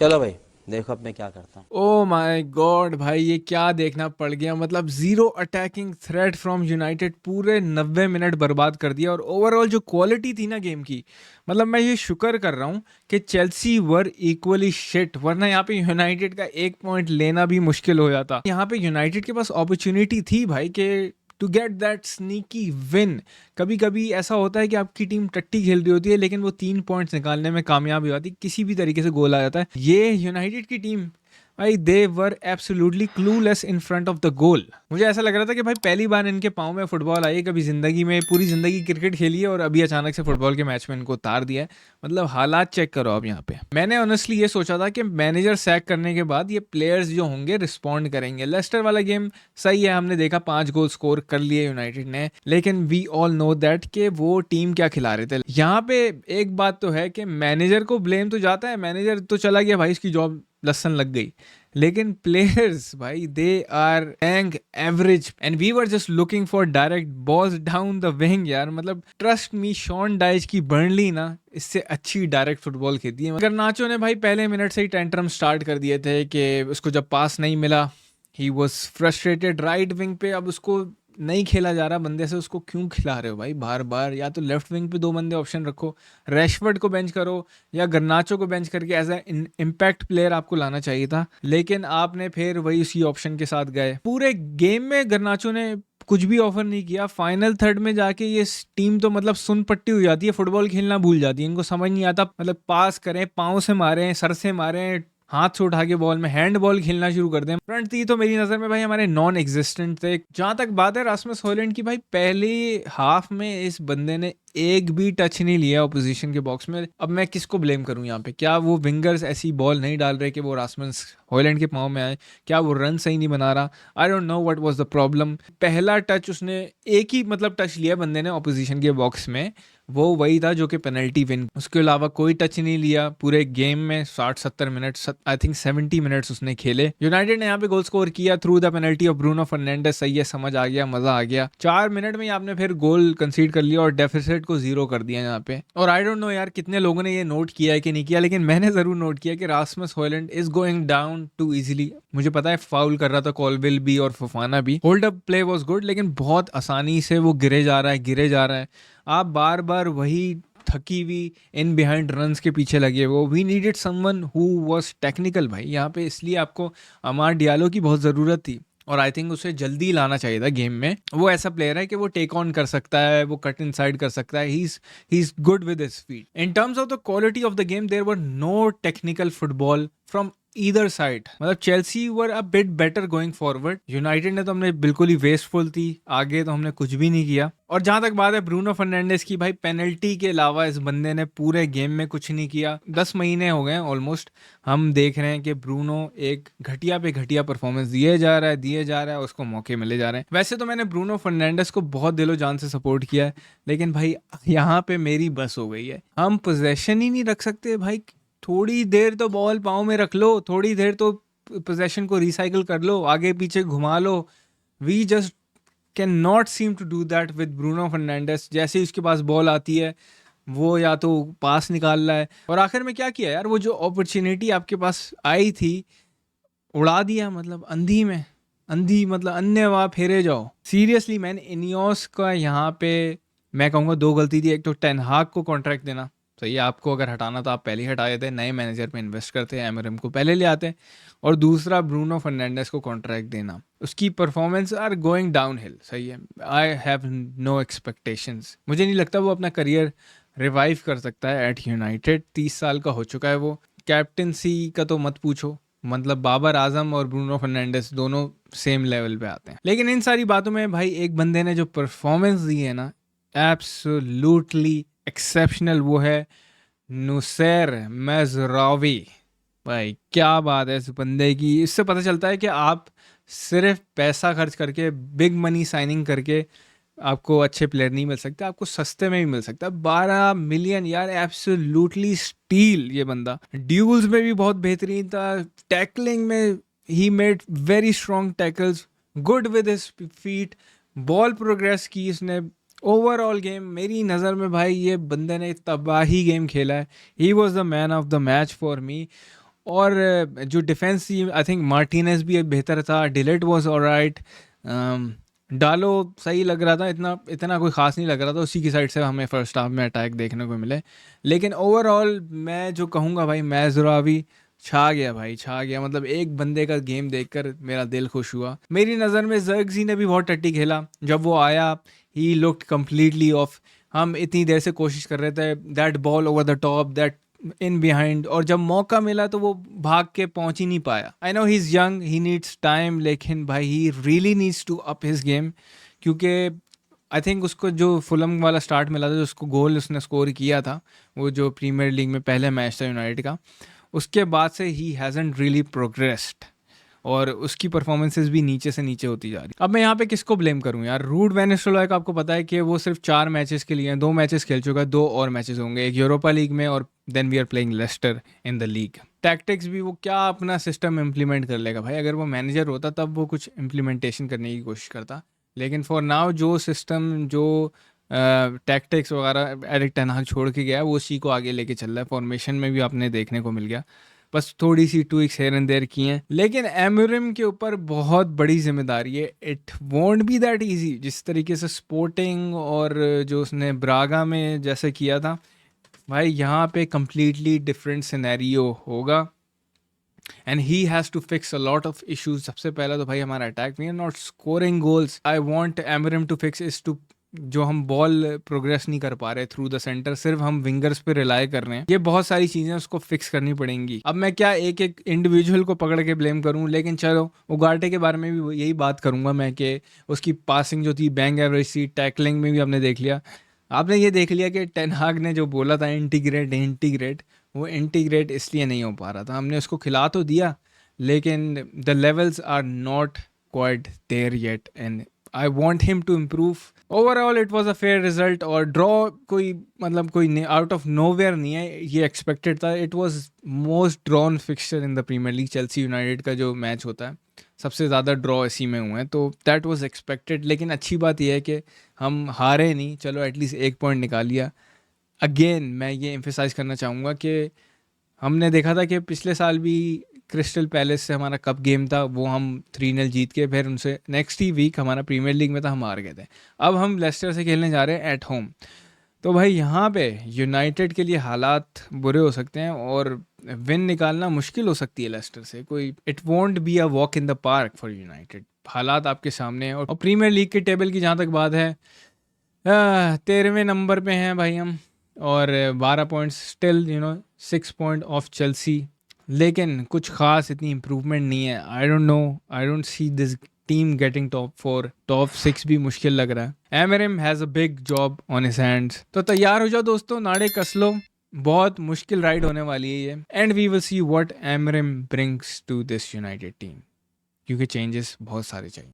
चलो भाई, देखो अब मैं क्या करता हूँ। ओ माय गॉड भाई, ये क्या देखना पड़ गया। मतलब zero attacking threat from United, पूरे 90 मिनट बर्बाद कर दिया। और ओवरऑल जो क्वालिटी थी ना गेम की, मतलब मैं ये शुक्र कर रहा हूँ कि चेल्सी वर इक्वली शिट, वरना यहाँ पे यूनाइटेड का एक पॉइंट लेना भी मुश्किल हो जाता। यहाँ पे यूनाइटेड के पास अपॉर्चुनिटी थी भाई कि to get that sneaky win. कभी कभी ऐसा होता है कि आपकी टीम टट्टी खेल रही होती है लेकिन वो 3 पॉइंट्स निकालने में कामयाब हो जाती है, किसी भी तरीके से गोल आ जाता है। ये यूनाइटेड की टीम भाई, they were absolutely clueless in front of the goal. मुझे ऐसा लग रहा था कि भाई पहली बार इनके पाँव में फुटबॉल आई है, कभी जिंदगी में, पूरी जिंदगी क्रिकेट खेली है और अभी अचानक से फुटबॉल के मैच में इनको उतार दिया है। मतलब हालात चेक करो अब यहाँ पे। मैंने ऑनेस्टली ये सोचा था कि मैनेजर सैक करने के बाद ये प्लेयर्स जो होंगे रिस्पॉन्ड करेंगे। लेस्टर वाला गेम सही है, हमने देखा 5 गोल स्कोर कर लिए यूनाइटेड ने, लेकिन वी ऑल नो दैट कि वो टीम क्या खिला रहे थे। यहाँ पे एक बात तो है कि मैनेजर को ब्लेम तो जाता है, मैनेजर तो चला गया भाई, इसकी जॉब लसन लग गई। लेकिन प्लेयर्स भाई, they are in average and we were just looking for direct balls down the wing यार। मतलब ट्रस्ट मी, शॉन डाइच की बर्नली ना इससे अच्छी डायरेक्ट फुटबॉल खेलती है। गर्नाचो ने भाई पहले मिनट से ही टेंट्रम स्टार्ट कर दिए थे कि उसको जब पास नहीं मिला, he was frustrated right wing पे। अब उसको नहीं खेला जा रहा बंदे से, उसको क्यों खिला रहे हो भाई बार बार? या तो लेफ्ट विंग पे 2 बंदे ऑप्शन रखो, रैशवर्ड को बेंच करो या गर्नाचो को बेंच करके एज ए इम्पैक्ट प्लेयर आपको लाना चाहिए था। लेकिन आपने फिर वही उसी ऑप्शन के साथ गए। पूरे गेम में गर्नाचो ने कुछ भी ऑफर नहीं किया। फाइनल थर्ड में जाके ये टीम तो मतलब सुन पट्टी हो जाती है, फुटबॉल खेलना भूल जाती है। इनको समझ नहीं आता, मतलब पास करें, पाँव से मारें, सर से मारें, हाथ से उठा के बॉल में हैंड बॉल खेलना शुरू कर दें। फ्रंट थ्री तो मेरी नज़र में भाई हमारे नॉन एग्जिस्टेंट थे। जहाँ तक बात है रासमस हॉयलैंड की, भाई पहले हाफ में इस बंदे ने एक भी टच नहीं लिया ऑपोजिशन के बॉक्स में। अब मैं किसको ब्लेम करूं यहाँ पे? क्या वो विंगर्स ऐसी बॉल नहीं डाल रहे कि वो रासमस हॉयलैंड के पाँव में आए? क्या वो रन सही नहीं बना रहा? आई don't know what was the problem. पहला टच उसने एक ही मतलब टच लिया बंदे ने ऑपोजिशन के बॉक्स में, वो वही था जो कि पेनल्टी विन। उसके अलावा कोई टच नहीं लिया पूरे गेम में। 60-70 मिनट, आई थिंक 70 मिनट्स उसने खेले। यूनाइटेड ने यहाँ पे गोल स्कोर किया through the penalty of Bruno Fernandes. सही है, समझ आ गया, मजा आ गया। 4 मिनट में आपने फिर गोल कंसीड कर लिया और डेफिसिट को 0 कर दिया यहाँ पे। और आई डोंट नो यार कितने लोगों ने ये नोट किया है कि नहीं किया, लेकिन मैंने जरूर नोट किया कि Rasmus Hojlund is going down too easily. मुझे पता है फाउल कर रहा था कॉलविल भी और फफाना भी, hold up play was good, लेकिन बहुत आसानी से वो गिरे जा रहा है, गिरे जा रहा है। आप बार बार वही थकी हुई इन बिहाइंड रन्स के पीछे लगे हो। We needed someone who was technical भाई यहाँ पे, इसलिए आपको अमार डियालो की बहुत ज़रूरत थी और आई थिंक उसे जल्दी लाना चाहिए था गेम में। वो ऐसा प्लेयर है कि वो टेक ऑन कर सकता है, वो कट इनसाइड कर सकता है। He is good with his feet. In terms of the quality of the game there were no technical football from either side. मतलब Chelsea were a bit better going forward. United ने तो हमने बिल्कुल ही wasteful थी, आगे तो हमने कुछ भी नहीं किया। और जहां तक बात है ब्रूनो फर्नांडिस की, भाई पेनल्टी के अलावा इस बंदे ने पूरे गेम में कुछ नहीं किया। 10 महीने हो गए ऑलमोस्ट हम देख रहे हैं कि ब्रूनो एक घटिया पे घटिया परफॉर्मेंस दिए जा रहा है, उसको मौके मिले जा रहे हैं। वैसे तो मैंने ब्रूनो फर्नांडिस को बहुत दिलो जान से सपोर्ट किया है, लेकिन भाई यहाँ पे मेरी बस हो गई है। हम पोजेशन ही नहीं रख सकते भाई। थोड़ी देर तो बॉल पाँव में रख लो, थोड़ी देर तो पोजेशन को रिसाइकिल कर लो, आगे पीछे घुमा लो। We just can not seem to do that with Bruno Fernandes. जैसे ही उसके पास बॉल आती है वो या तो पास निकाल रहा है, और आखिर में क्या किया यार, वो जो अपॉर्चुनिटी आपके पास आई थी उड़ा दिया। मतलब अंधी में अंधी, मतलब अन्य वहाँ फेरे जाओ। सीरियसली मैन, इनियोस का यहाँ पे मैं कहूँगा 2 गलती थी। एक तो टेन हाग को कॉन्ट्रैक्ट देना, सही है, आपको अगर हटाना तो आप पहले ही हटा देते, नए मैनेजर पे इन्वेस्ट करते, एमरएम को पहले ले आते। और दूसरा ब्रूनो फर्नांडिस को कॉन्ट्रैक्ट देना। उसकी performance are going downhill, सही है। I have no expectations. मुझे नहीं लगता वो अपना करियर रिवाइव कर सकता है एट यूनाइटेड। 30 साल का हो चुका है वो। कैप्टनसी का तो मत पूछो, मतलब बाबर आजम और ब्रूनो फर्नांडिस दोनों सेम लेवल पे आते हैं। लेकिन इन सारी बातों में भाई एक बंदे ने जो परफॉर्मेंस दी है ना, एब्सोल्युटली एक्सेप्शनल, वो है नुसैर मज़रावी। भाई क्या बात है इस बंदे की। इससे पता चलता है कि आप सिर्फ पैसा खर्च करके, बिग मनी साइनिंग करके आपको अच्छे प्लेयर नहीं मिल सकते, आपको सस्ते में भी मिल सकता है। 12 मिलियन यार, एब्सोल्युटली स्टील ये बंदा। ड्यूल्स में भी बहुत बेहतरीन था, टैकलिंग में he made very strong tackles, good with his feet, ball progress की इसने। ओवरऑल गेम मेरी नज़र में भाई ये बंदे ने तबाही गेम खेला है। He was the man of the match for me. और जो डिफेंस थी आई थिंक मार्टिनेज भी बेहतर था, डिलेट वाज ऑलराइट, डालो सही लग रहा था, इतना इतना कोई ख़ास नहीं लग रहा था, उसी की साइड से हमें फर्स्ट हाफ में अटैक देखने को मिले। लेकिन ओवरऑल मैं जो कहूँगा भाई, मैज़रावी छा गया भाई, छा गया। मतलब एक बंदे का गेम देखकर मेरा दिल खुश हुआ। मेरी नज़र में ज़र्गज़ी ने भी बहुत टट्टी खेला जब वो आया, ही लुक्ड कम्प्लीटली ऑफ। हम इतनी देर से कोशिश कर रहे थे that ball over the top, that in behind, और जब मौका मिला तो वो भाग के पहुंच ही नहीं पाया। I know he is young, he needs time, लेकिन भाई he really needs to up his game, क्योंकि आई थिंक उसको जो फुलम वाला स्टार्ट मिला था, जो उसको गोल उसने स्कोर किया था, वो जो प्रीमियर लीग में पहले मैच था यूनाइटेड का, उसके बाद से ही हैज़न्ट रियली प्रोग्रेस्ड, और उसकी परफॉर्मेंसेज भी नीचे से नीचे होती जा रही। अब मैं यहाँ पे किसको ब्लेम करूँ यार? रूड वैन निस्टेलरॉय का आपको पता है कि वो सिर्फ 4 मैचेस के लिए हैं, 2 मैचेस खेल चुका है, 2 और मैचेस होंगे, एक यूरोपा लीग में और then we are playing Leicester in the league. Tactics भी वो क्या अपना सिस्टम इम्प्लीमेंट कर लेगा भाई? अगर वो मैनेजर होता तब वो कुछ इम्प्लीमेंटेशन करने की कोशिश करता, लेकिन फॉर नाउ जो सिस्टम, जो टैक्टिक्स वगैरह एरिक टेन हाग छोड़ के गया है, वो उसी को आगे लेके चल रहा है। फॉर्मेशन में भी आपने देखने को मिल गया, बस थोड़ी सी ट्विक्स हेयर एंड देयर की हैं, लेकिन एमोरिम के ऊपर बहुत बड़ी जिम्मेदारी है। It won't be that easy, जिस तरीके से स्पोर्टिंग और जो उसने ब्रागा में जैसे किया था भाई, यहाँ पे कम्प्लीटली डिफरेंट सिनेरियो होगा, and he has to fix a lot of issues. सबसे पहला तो भाई हमारा attack, we are not scoring goals. I want Amorim to fix is to, जो हम बॉल प्रोग्रेस नहीं कर पा रहे थ्रू द सेंटर, सिर्फ हम विंगर्स पे रिलाई कर रहे हैं, ये बहुत सारी चीज़ें उसको फिक्स करनी पड़ेंगी। अब मैं क्या एक एक इंडिविजुअल को पकड़ के ब्लेम करूं, लेकिन चलो उगाटे के बारे में भी यही बात करूंगा मैं कि उसकी पासिंग जो थी बैंग एवरेज थी, टैकलिंग में भी हमने देख लिया। आपने ये देख लिया कि टेन हाग ने जो बोला था इंटीग्रेट इंटीग्रेट, वो इंटीग्रेट इसलिए नहीं हो पा रहा था। हमने उसको खिला तो दिया, लेकिन the levels are not quite there yet, and I want him to improve. Overall it was a fair result, और ड्रॉ कोई मतलब कोई आउट ऑफ नोवेयर नहीं है, ये एक्सपेक्टेड था। It was most drawn fixture in the Premier League. Chelsea United का जो मैच होता है, सबसे ज़्यादा ड्रॉ इसी में हुए हैं, तो दैट वाज एक्सपेक्टेड। लेकिन अच्छी बात यह है कि हम हारे नहीं, चलो एटलीस्ट 1 पॉइंट निकाल लिया। अगेन मैं ये एम्फेसाइज करना चाहूँगा कि हमने देखा था कि पिछले साल भी क्रिस्टल पैलेस से हमारा कप गेम था, वो हम 3-0 जीत के फिर उनसे नेक्स्ट ही वीक हमारा प्रीमियर लीग में था, हम हार गए थे। अब हम लेस्टर से खेलने जा रहे हैं एट होम, तो भाई यहाँ पे यूनाइटेड के लिए हालात बुरे हो सकते हैं और विन निकालना मुश्किल हो सकती है लेस्टर से। कोई it won't be a walk in the park for United. हालात आपके सामने हैं, और प्रीमियर लीग के टेबल की जहाँ तक बात है, 13वें नंबर पे हैं भाई हम, और 12 points still, 6 point off Chelsea. लेकिन कुछ खास इतनी इम्प्रूवमेंट नहीं है। I don't know, I don't see this team getting top 4, top 6 भी मुश्किल लग रहा है। Amorim has a big job on his hands. तो तैयार हो जाओ दोस्तों, नाड़े कस लो, बहुत मुश्किल राइड होने वाली है ये, and we will see what Amorim brings to this United team, क्योंकि चेंजेस बहुत सारे चाहिए।